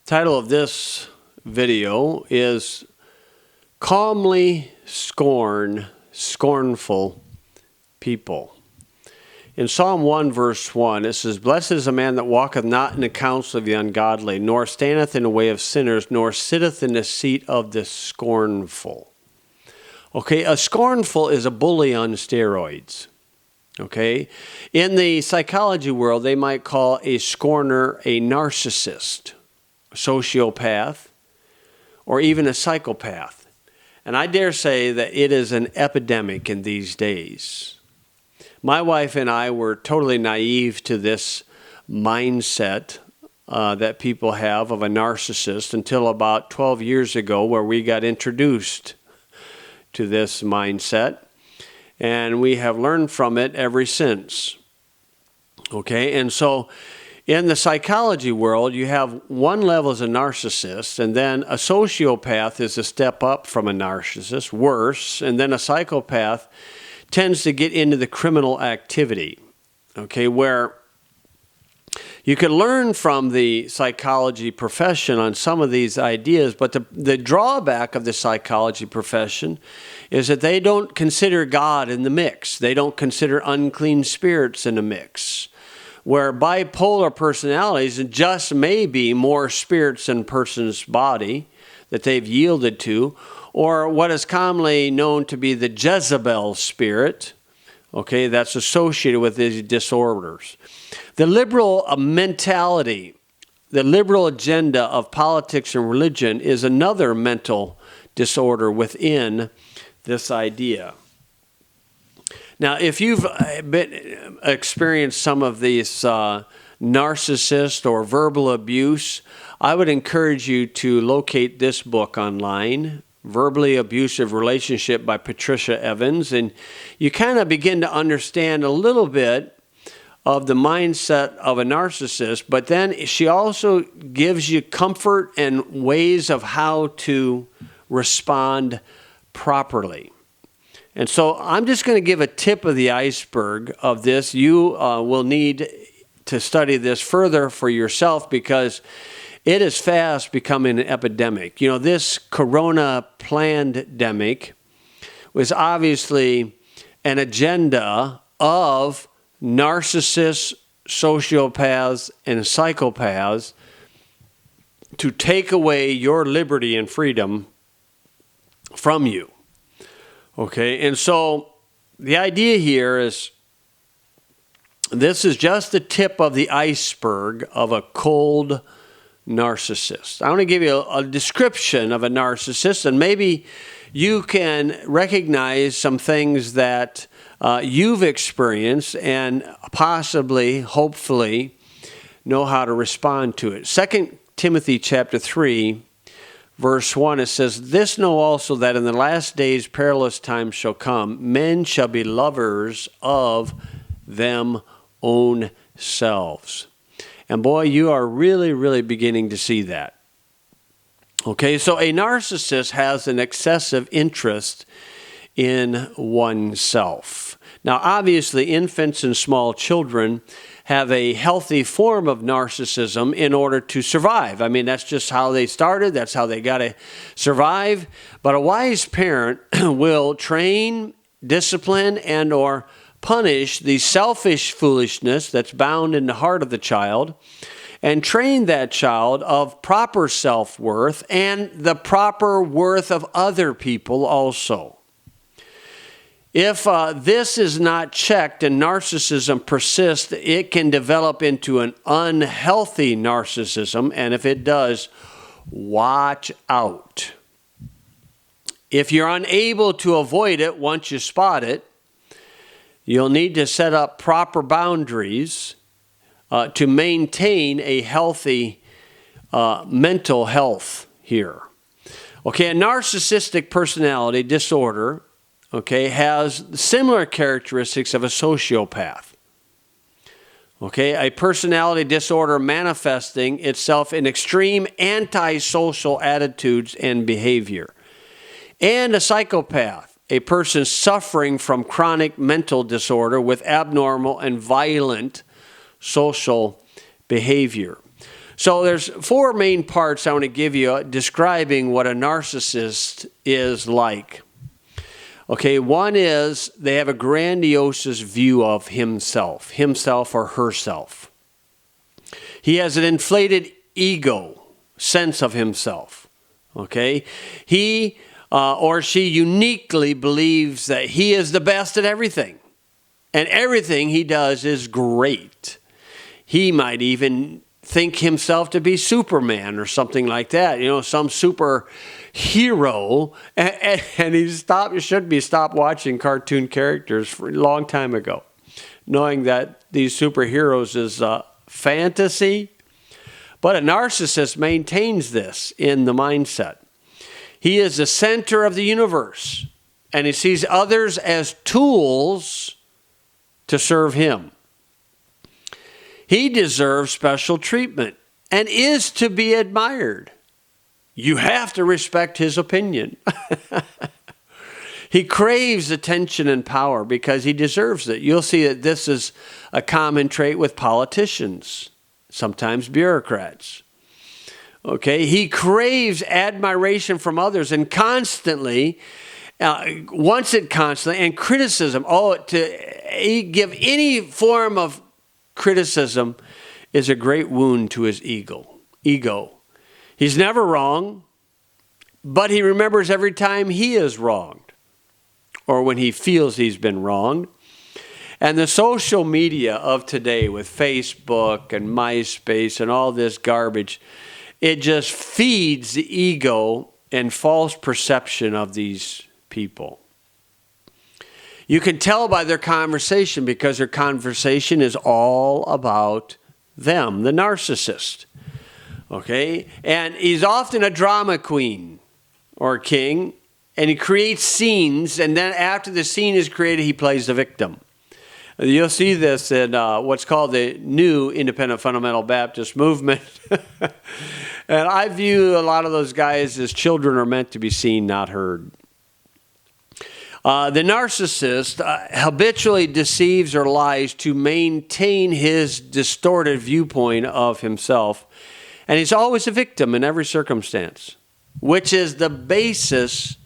Title of this video is Calmly Scorn Scornful People. In Psalm 1 verse 1 it says, Blessed is the man that walketh not in the counsel of the ungodly, nor standeth in the way of sinners, nor sitteth in the seat of the scornful. Okay, a scornful is a bully on steroids. Okay, in the psychology world they might call a scorner a narcissist, a sociopath, or even a psychopath. And I dare say that it is an epidemic in these days. My wife and I were totally naive to this mindset that people have of a narcissist until about 12 years ago, where we got introduced to this mindset. And we have learned from it ever since. Okay, and so in the psychology world, you have one level as a narcissist, and then a sociopath is a step up from a narcissist, worse, and then a psychopath tends to get into the criminal activity, okay, where you can learn from the psychology profession on some of these ideas, but the drawback of the psychology profession is that they don't consider God in the mix. They don't consider unclean spirits in the mix, where bipolar personalities just may be more spirits in a person's body that they've yielded to, or what is commonly known to be the Jezebel spirit, okay, that's associated with these disorders. The liberal mentality, the liberal agenda of politics and religion is another mental disorder within this idea. Now, if you've experienced some of these narcissist or verbal abuse, I would encourage you to locate this book online, Verbally Abusive Relationship by Patricia Evans, and you kind of begin to understand a little bit of the mindset of a narcissist, but then she also gives you comfort and ways of how to respond properly. And so I'm just going to give a tip of the iceberg of this. You will need to study this further for yourself because it is fast becoming an epidemic. You know, this corona pandemic was obviously an agenda of narcissists, sociopaths, and psychopaths to take away your liberty and freedom from you. Okay, and so the idea here is this is just the tip of the iceberg of a cold narcissist. I want to give you a description of a narcissist, and maybe you can recognize some things that you've experienced and possibly, hopefully, know how to respond to it. 2 Timothy chapter 3, verse 1, it says, This know also that in the last days perilous times shall come. Men shall be lovers of them own selves. And boy, you are really, really beginning to see that. Okay, so a narcissist has an excessive interest in oneself. Now, obviously, infants and small children have a healthy form of narcissism in order to survive. I mean, that's just how they started. That's how they got to survive. But a wise parent will train, discipline, and or punish the selfish foolishness that's bound in the heart of the child and train that child of proper self-worth and the proper worth of other people also. If this is not checked and narcissism persists, it can develop into an unhealthy narcissism, and if it does, watch out. If you're unable to avoid it once you spot it, you'll need to set up proper boundaries to maintain a healthy mental health here. Okay, a narcissistic personality disorder, okay, has similar characteristics of a sociopath. Okay, a personality disorder manifesting itself in extreme antisocial attitudes and behavior. And a psychopath, a person suffering from chronic mental disorder with abnormal and violent social behavior. So there's four main parts I want to give you describing what a narcissist is like. Okay, one is they have a grandiose view of himself or herself. He has an inflated ego sense of himself. Okay, he or she uniquely believes that he is the best at everything, and everything he does is great. He might even think himself to be Superman or something like that, some super hero, and he should stop watching cartoon characters for a long time ago, knowing that these superheroes is fantasy. But a narcissist maintains this in the mindset. He is the center of the universe, and he sees others as tools to serve him. He deserves special treatment and is to be admired. You have to respect his opinion. He craves attention and power because he deserves it. You'll see that this is a common trait with politicians, sometimes bureaucrats. Okay, he craves admiration from others and constantly, wants it constantly, and criticism. To give any form of criticism is a great wound to his ego. He's never wrong, but he remembers every time he is wronged or when he feels he's been wronged. And the social media of today with Facebook and MySpace and all this garbage, it just feeds the ego and false perception of these people. You can tell by their conversation because their conversation is all about them, the narcissist. Okay? And he's often a drama queen or king, and he creates scenes, and then after the scene is created, he plays the victim. You'll see this in what's called the New Independent Fundamental Baptist Movement. And I view a lot of those guys as children are meant to be seen, not heard. The narcissist habitually deceives or lies to maintain his distorted viewpoint of himself. And he's always a victim in every circumstance, which is the basis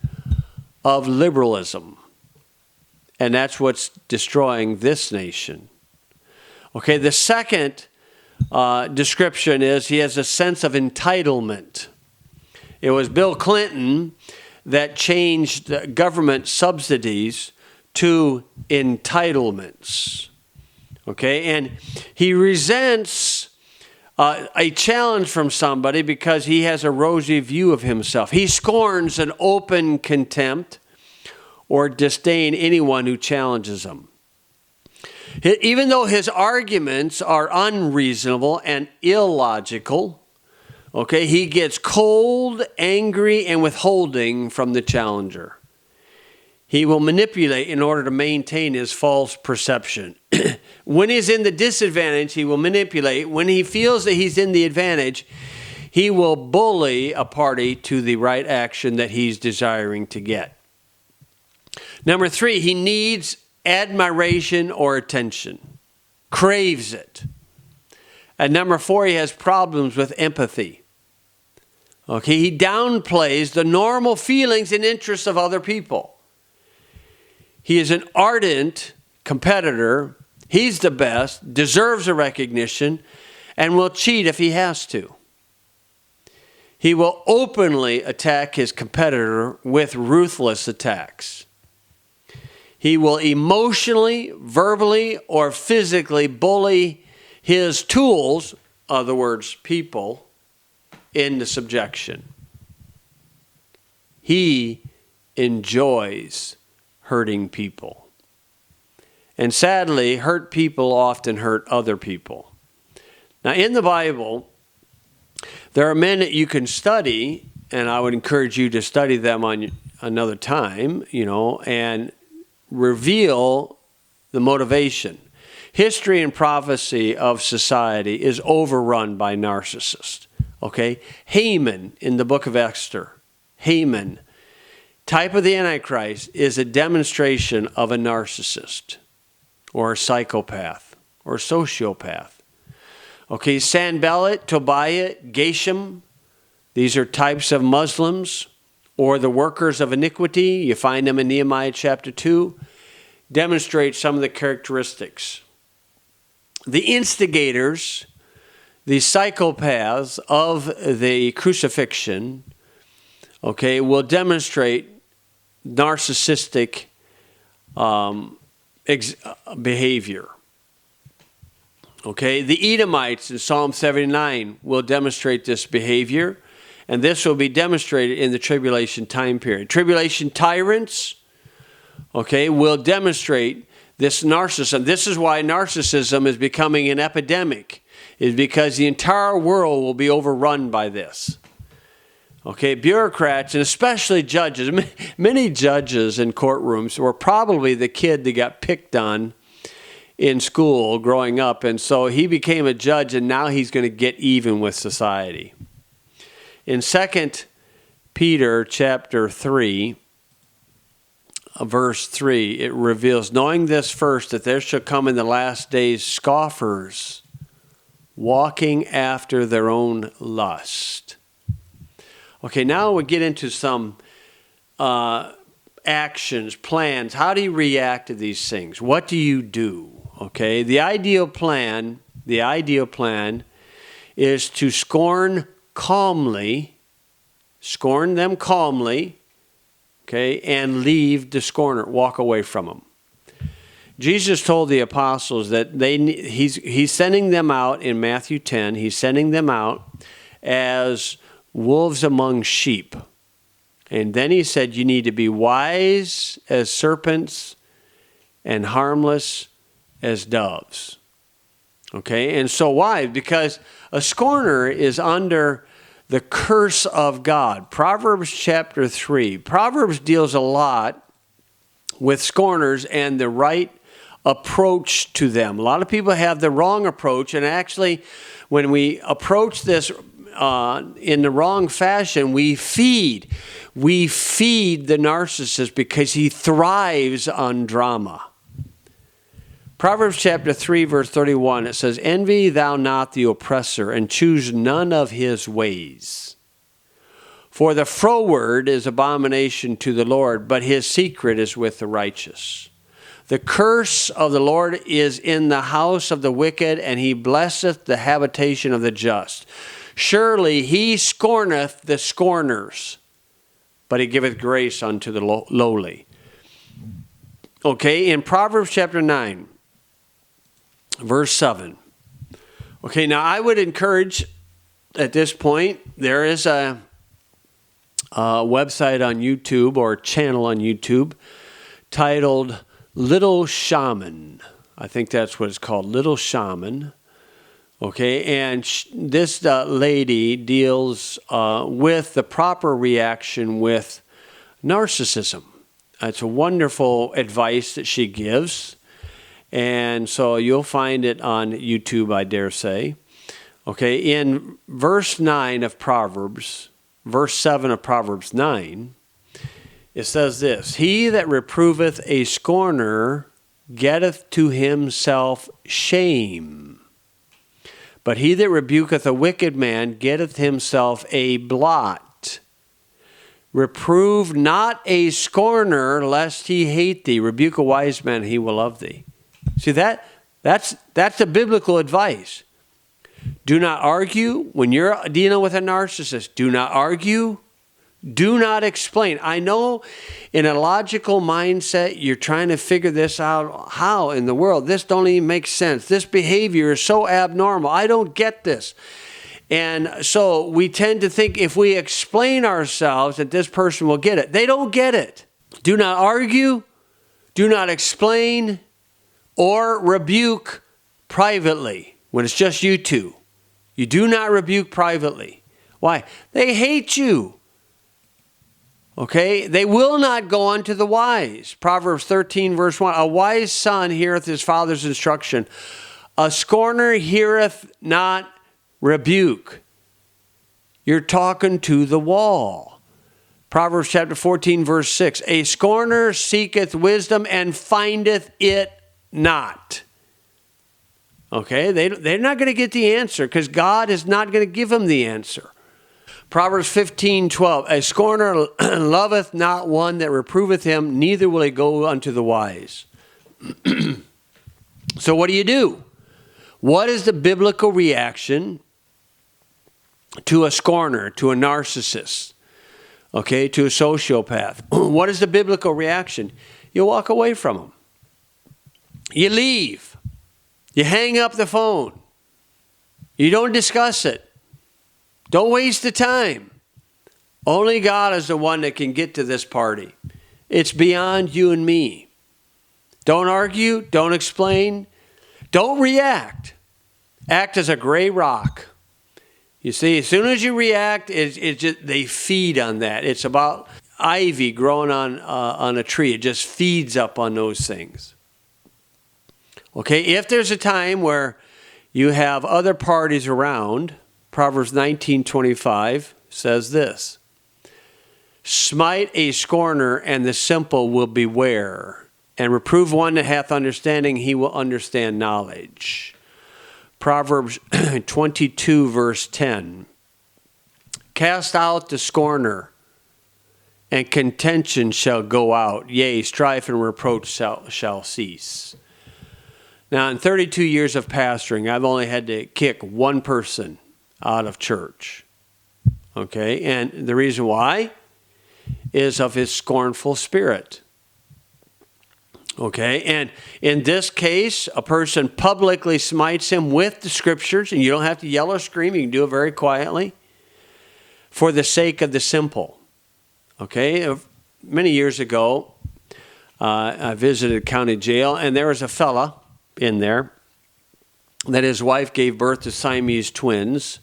of liberalism. And that's what's destroying this nation. Okay, the second description is he has a sense of entitlement. It was Bill Clinton that changed government subsidies to entitlements. Okay, and he resents a challenge from somebody because he has a rosy view of himself. He scorns an open contempt or disdain anyone who challenges him. Even though his arguments are unreasonable and illogical, okay, he gets cold, angry, and withholding from the challenger. He will manipulate in order to maintain his false perception. When he's in the disadvantage, he will manipulate. When he feels that he's in the advantage, he will bully a party to the right action that he's desiring to get. Number 3, he needs admiration or attention, craves it. And number 4, he has problems with empathy. Okay, he downplays the normal feelings and interests of other people. He is an ardent competitor. He's the best, deserves a recognition, and will cheat if he has to. He will openly attack his competitor with ruthless attacks. He will emotionally, verbally, or physically bully his tools, other words, people, into subjection. He enjoys hurting people. And sadly, hurt people often hurt other people. Now, in the Bible, there are men that you can study, and I would encourage you to study them on another time, and reveal the motivation. History and prophecy of society is overrun by narcissists. Okay? Haman in the book of Esther. Haman, type of the Antichrist, is a demonstration of a narcissist or a psychopath or a sociopath. Okay, Sanballat, Tobiah, Geshem. These are types of Muslims, or the workers of iniquity. You find them in Nehemiah chapter 2. Demonstrate some of the characteristics. The instigators, the psychopaths of the crucifixion, okay, will demonstrate narcissistic behavior. Okay, the Edomites in Psalm 79 will demonstrate this behavior, and this will be demonstrated in the tribulation time period. Tribulation tyrants, okay, will demonstrate this narcissism. This is why narcissism is becoming an epidemic, is because the entire world will be overrun by this. Okay, bureaucrats, and especially judges, many judges in courtrooms were probably the kid that got picked on in school growing up, and so he became a judge, and now he's going to get even with society. In 2 Peter chapter 3, verse 3, it reveals, knowing this first, that there shall come in the last days scoffers, walking after their own lust. Okay, now we get into some actions, plans. How do you react to these things? What do you do? Okay, the ideal plan is to scorn them calmly, okay, and leave the scorner, walk away from them. Jesus told the apostles that he's sending them out in Matthew 10. He's sending them out as wolves among sheep. And then he said, you need to be wise as serpents and harmless as doves. Okay, and so why? Because a scorner is under the curse of God. Proverbs chapter 3. Proverbs deals a lot with scorners and the right approach to them. A lot of people have the wrong approach, and actually when we approach this in the wrong fashion, we feed the narcissist because he thrives on drama. Proverbs chapter 3, verse 31, it says, envy thou not the oppressor, and choose none of his ways. For the froward is abomination to the Lord, but his secret is with the righteous. The curse of the Lord is in the house of the wicked, and he blesseth the habitation of the just. Surely he scorneth the scorners, but he giveth grace unto the lowly. Okay, in Proverbs chapter 9, verse 7. Okay, now I would encourage at this point, there is a website on YouTube or a channel on YouTube titled Little Shaman. I think that's what it's called, Little Shaman. Okay, and this lady deals with the proper reaction with narcissism. It's a wonderful advice that she gives. And so you'll find it on YouTube, I dare say. Okay, in verse 9 of Proverbs, verse 7 of Proverbs 9, it says this, he that reproveth a scorner getteth to himself shame, but he that rebuketh a wicked man getteth himself a blot. Reprove not a scorner, lest he hate thee. Rebuke a wise man, he will love thee. See, that's the biblical advice. Do not argue when you're dealing with a narcissist. Do not argue. Do not explain. I know in a logical mindset, you're trying to figure this out. How in the world? This don't even make sense. This behavior is so abnormal. I don't get this. And so we tend to think if we explain ourselves that this person will get it. They don't get it. Do not argue. Do not explain. Or rebuke privately when it's just you two. You do not rebuke privately. Why? They hate you. Okay? They will not go unto the wise. Proverbs 13, verse 1. A wise son heareth his father's instruction. A scorner heareth not rebuke. You're talking to the wall. Proverbs chapter 14, verse 6. A scorner seeketh wisdom and findeth it not. Okay, they're not going to get the answer because God is not going to give them the answer. Proverbs 15:12, a scorner loveth not one that reproveth him, neither will he go unto the wise. So what do? What is the biblical reaction to a scorner, to a narcissist, okay, to a sociopath? What is the biblical reaction? You walk away from them. You leave. You hang up the phone. You don't discuss it. Don't waste the time. Only God is the one that can get to this party. It's beyond you and me. Don't argue. Don't explain. Don't react. Act as a gray rock. You see, as soon as you react, it's just, they feed on that. It's about ivy growing on a tree. It just feeds up on those things. Okay, if there's a time where you have other parties around, Proverbs 19:25 says this, smite a scorner, and the simple will beware, and reprove one that hath understanding, he will understand knowledge. Proverbs 22, verse 10, cast out the scorner, and contention shall go out, yea, strife and reproach shall cease. Now, in 32 years of pastoring, I've only had to kick one person out of church. Okay? And the reason why is of his scornful spirit. Okay? And in this case, a person publicly smites him with the scriptures, and you don't have to yell or scream. You can do it very quietly, for the sake of the simple. Okay? Many years ago, I visited county jail, and there was a fella in there that his wife gave birth to Siamese twins,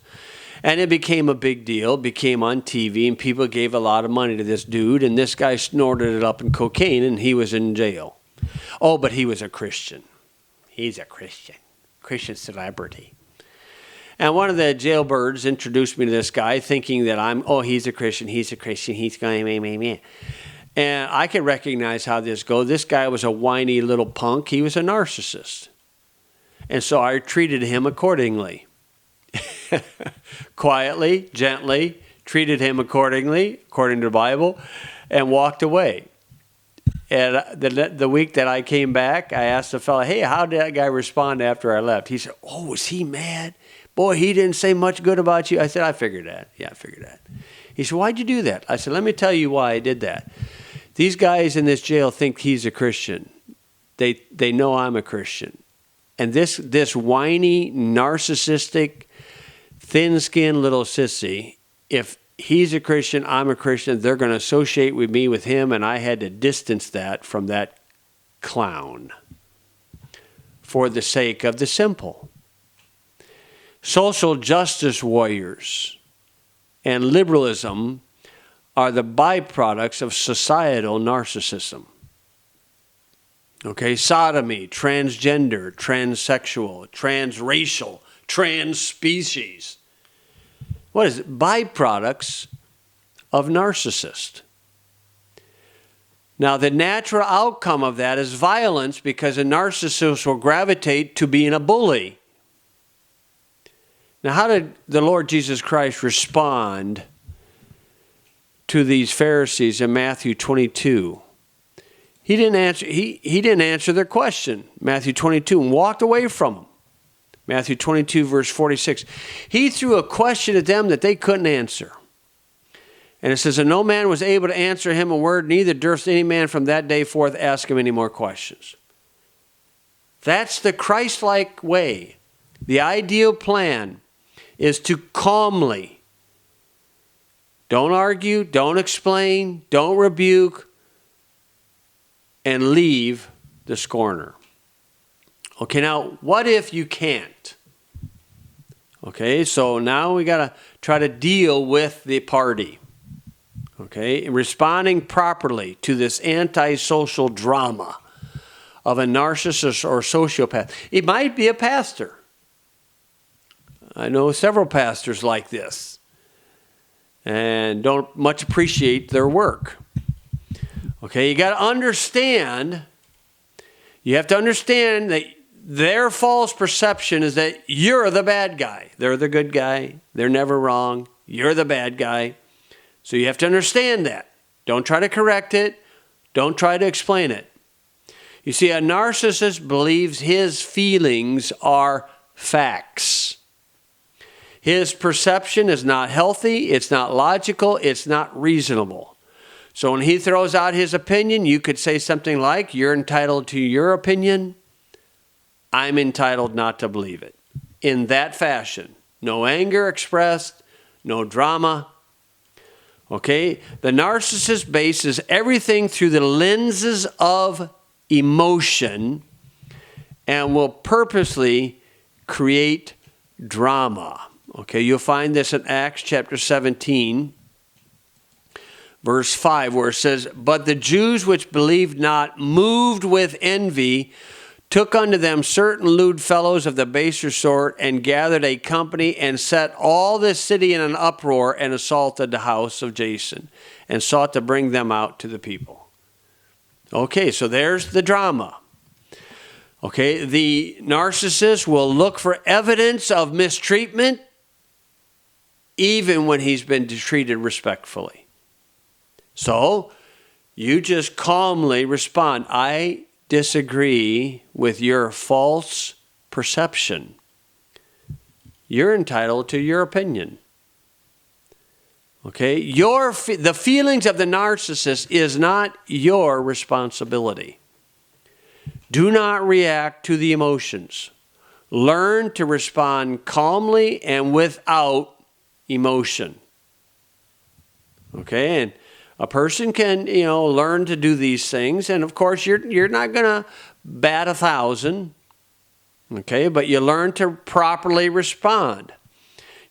and it became a big deal, became on TV, and people gave a lot of money to this dude, and this guy snorted it up in cocaine, and he was in jail. Oh, but he was a Christian. He's a Christian celebrity. And one of the jailbirds introduced me to this guy, thinking that he's a Christian, he's going, meh. And I could recognize how this goes. This guy was a whiny little punk. He was a narcissist. And so I treated him accordingly. Quietly, gently, treated him accordingly, according to the Bible, and walked away. And the week that I came back, I asked the fellow, hey, how did that guy respond after I left? He said, oh, was he mad? Boy, he didn't say much good about you. I said, I figured that. Yeah, I figured that. He said, why'd you do that? I said, let me tell you why I did that. These guys in this jail think he's a Christian. They know I'm a Christian. And this whiny, narcissistic, thin-skinned little sissy, if he's a Christian, I'm a Christian, they're going to associate with me with him, and I had to distance that from that clown for the sake of the simple. Social justice warriors and liberalism are the byproducts of societal narcissism. Okay, sodomy, transgender, transsexual, transracial, trans species. What is it? Byproducts of narcissist. Now, the natural outcome of that is violence, because a narcissist will gravitate to being a bully. Now, how did the Lord Jesus Christ respond to these Pharisees in Matthew 22? He didn't answer their question, Matthew 22, and walked away from them. Matthew 22, verse 46. He threw a question at them that they couldn't answer. And it says, and no man was able to answer him a word, neither durst any man from that day forth ask him any more questions. That's the Christ-like way. The ideal plan is to calmly, don't argue, don't explain, don't rebuke, and leave the scorner. Okay, now, what if you can't? Okay, so now we got to try to deal with the party. Okay, responding properly to this antisocial drama of a narcissist or sociopath. It might be a pastor. I know several pastors like this and don't much appreciate their work. Okay, you got to understand, you have to understand that their false perception is that you're the bad guy. They're the good guy. They're never wrong. You're the bad guy. So you have to understand that. Don't try to correct it. Don't try to explain it. You see, a narcissist believes his feelings are facts. His perception is not healthy. It's not logical. It's not reasonable. So when he throws out his opinion, you could say something like, you're entitled to your opinion. I'm entitled not to believe it. In that fashion. No anger expressed, no drama. Okay? The narcissist bases everything through the lenses of emotion and will purposely create drama. Okay, you'll find this in Acts chapter 17, verse 5, where it says, "But the Jews which believed not, moved with envy, took unto them certain lewd fellows of the baser sort, and gathered a company, and set all this city in an uproar, and assaulted the house of Jason, and sought to bring them out to the people." Okay, so there's the drama. Okay, the narcissist will look for evidence of mistreatment even when he's been treated respectfully. So, you just calmly respond, I disagree with your false perception. You're entitled to your opinion. Okay? The feelings of the narcissist is not your responsibility. Do not react to the emotions. Learn to respond calmly and without emotion. Okay? And a person can, learn to do these things. And of course, you're not going to bat 1,000. Okay? But you learn to properly respond.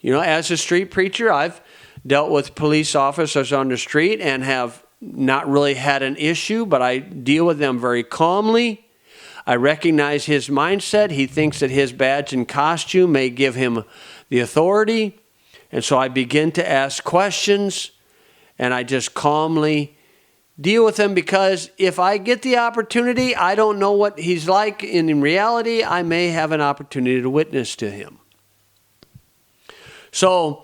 As a street preacher, I've dealt with police officers on the street and have not really had an issue, but I deal with them very calmly. I recognize his mindset. He thinks that his badge and costume may give him the authority. And so I begin to ask questions, and I just calmly deal with him, because if I get the opportunity, I don't know what he's like. And in reality, I may have an opportunity to witness to him. So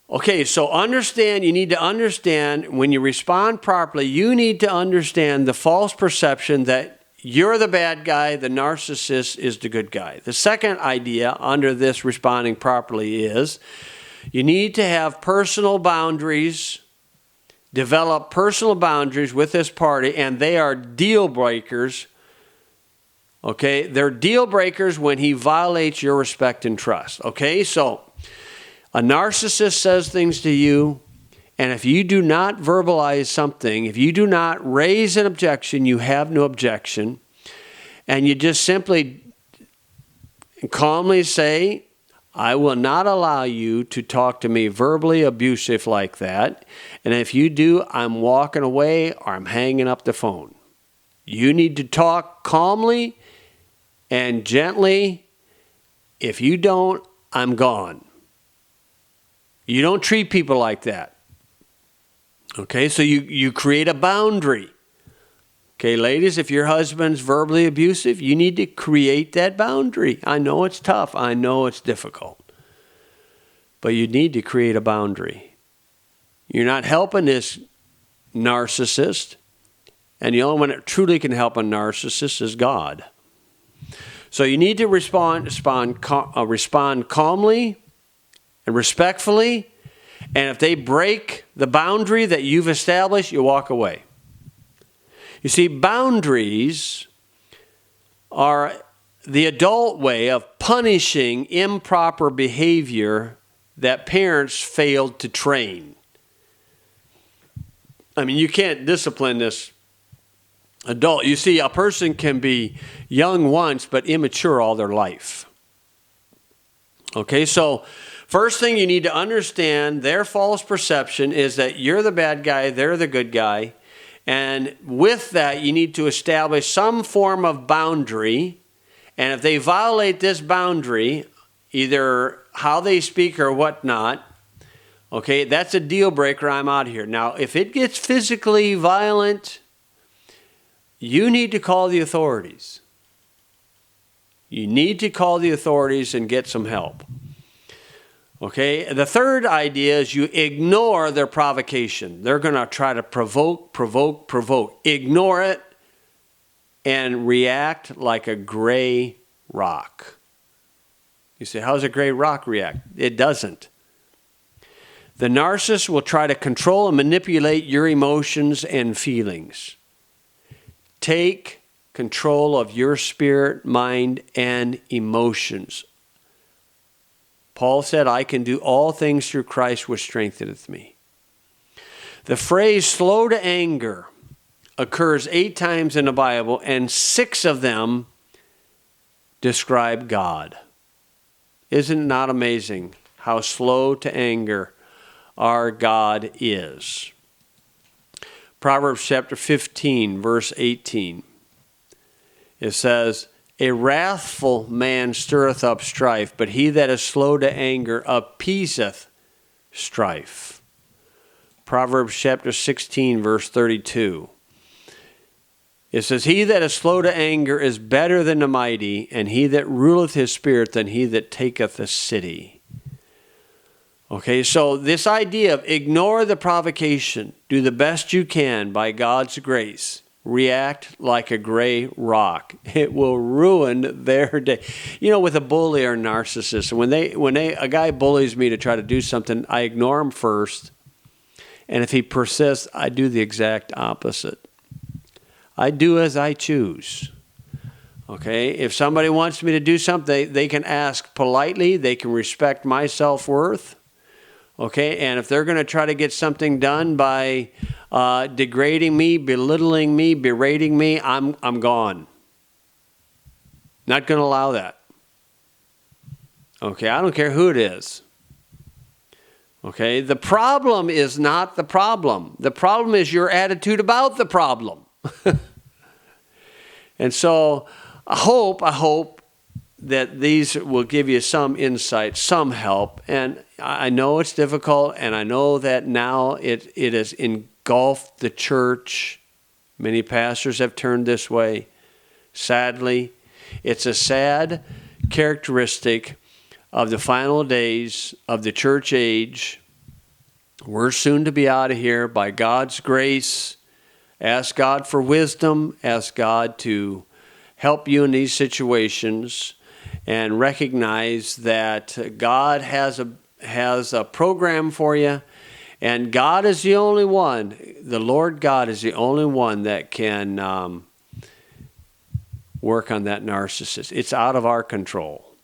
you need to understand, when you respond properly, you need to understand the false perception that you're the bad guy, the narcissist is the good guy. The second idea under this responding properly is you need to have personal boundaries, develop personal boundaries with this party, and they are deal breakers. Okay? They're deal breakers when he violates your respect and trust. Okay? So, a narcissist says things to you, and if you do not verbalize something, if you do not raise an objection, you have no objection, and you just simply calmly say, I will not allow you to talk to me verbally abusive like that, and if you do, I'm walking away or I'm hanging up the phone. You need to talk calmly and gently. If you don't, I'm gone. You don't treat people like that. Okay, so you create a boundary. Okay, ladies, if your husband's verbally abusive, you need to create that boundary. I know it's tough. I know it's difficult. But you need to create a boundary. You're not helping this narcissist. And the only one that truly can help a narcissist is God. So you need to respond calmly and respectfully. And if they break the boundary that you've established, you walk away. You see, boundaries are the adult way of punishing improper behavior that parents failed to train. I mean, you can't discipline this adult. You see, a person can be young once but immature all their life. Okay, so first thing you need to understand, their false perception is that you're the bad guy, they're the good guy. And with that, you need to establish some form of boundary. And if they violate this boundary, either how they speak or whatnot, okay, that's a deal breaker. I'm out of here. Now, if it gets physically violent, you need to call the authorities. You need to call the authorities and get some help. Okay, the third idea is you ignore their provocation. They're going to try to provoke. Ignore it and react like a gray rock. You say, how does a gray rock react? It doesn't. The narcissist will try to control and manipulate your emotions and feelings. Take control of your spirit, mind, and emotions. Paul said, I can do all things through Christ which strengtheneth me. The phrase slow to anger occurs 8 times in the Bible, and 6 of them describe God. Isn't it not amazing how slow to anger our God is? Proverbs chapter 15, verse 18. It says, a wrathful man stirreth up strife, but he that is slow to anger appeaseth strife. Proverbs chapter 16, verse 32. It says, he that is slow to anger is better than the mighty, and he that ruleth his spirit than he that taketh a city. Okay, so this idea of ignore the provocation, do the best you can by God's grace, react like a gray rock. It will ruin their day. You know, with a bully or a narcissist, when a guy bullies me to try to do something, I ignore him first, and if he persists, I do the exact opposite. I do as I choose. Okay, if somebody wants me to do something, they can ask politely, they can respect my self-worth. Okay, and if they're going to try to get something done by degrading me, belittling me, berating me, I'm gone. Not going to allow that. Okay, I don't care who it is. Okay, the problem is not the problem. The problem is your attitude about the problem. And so I hope that these will give you some insight, some help. And I know it's difficult, and I know that now it has engulfed the church. Many pastors have turned this way. Sadly, it's a sad characteristic of the final days of the church age. We're soon to be out of here by God's grace. Ask God for wisdom. Ask God to help you in these situations, and recognize that God has a program for you, and God is the only one. The Lord God is the only one that can work on that narcissist. It's out of our control.